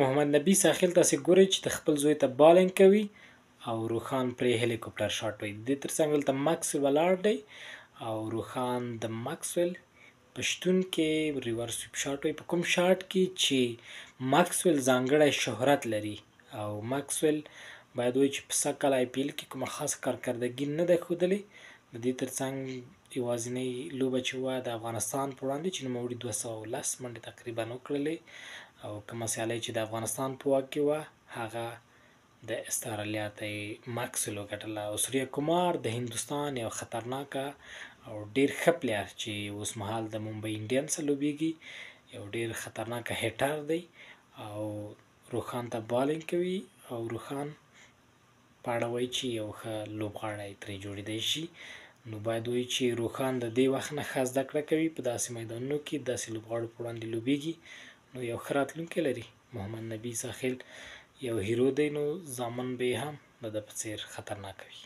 محمد نبي ساحل تاسې ګورئ چې د خپل زوی ته بالینګ کوي او روښان پرې هلیکوپټر شاټ وایي. د دې ترڅنګ دلته ماکسویل ولاړ دی او روښان د ماکسویل په شتون کې ریورس سویپ شاټ وایي. په کوم شاټ کې چې ماکسویل ځانګړی شهرت لري او ماکسویل باید وایي چې په سږ کال آی پي ایل کې کومه خاصه کارکردګي نه ده ښودلې. د دې ترڅنګ یوازینۍ لوبه چې وه د افغانستان په وړاندې چې نوموړي 210 منډې تقریبا وکړلې او کومه سیالۍ چې د افغانستان په واک کې وه هغه د استرالیا ته یې ماکسویل وګټله. او سوریا کومار د هندوستان یو خطرناکه او ډېر ښه پلیر چې اوس مهال د ممبئی انډینز سره لوبیږي، یو ډېر خطرناکه هیټر دی او روښان ته بالینګ کوي او روښان په اړه وایي چې یو ښه لوبغاړی ترې جوړېدی شي. نو باید وایي چې روښان د دې وخت نه ښه زده کړه کوي، په داسې میدانونو کې داسې لوبغاړو په وړاندې لوبیږي، نو یو ښه راتلونکی لري. محمد نبي ساحل یو هیرو دی، نو زامن به یې هم د ده په څېر خطرناکه وي.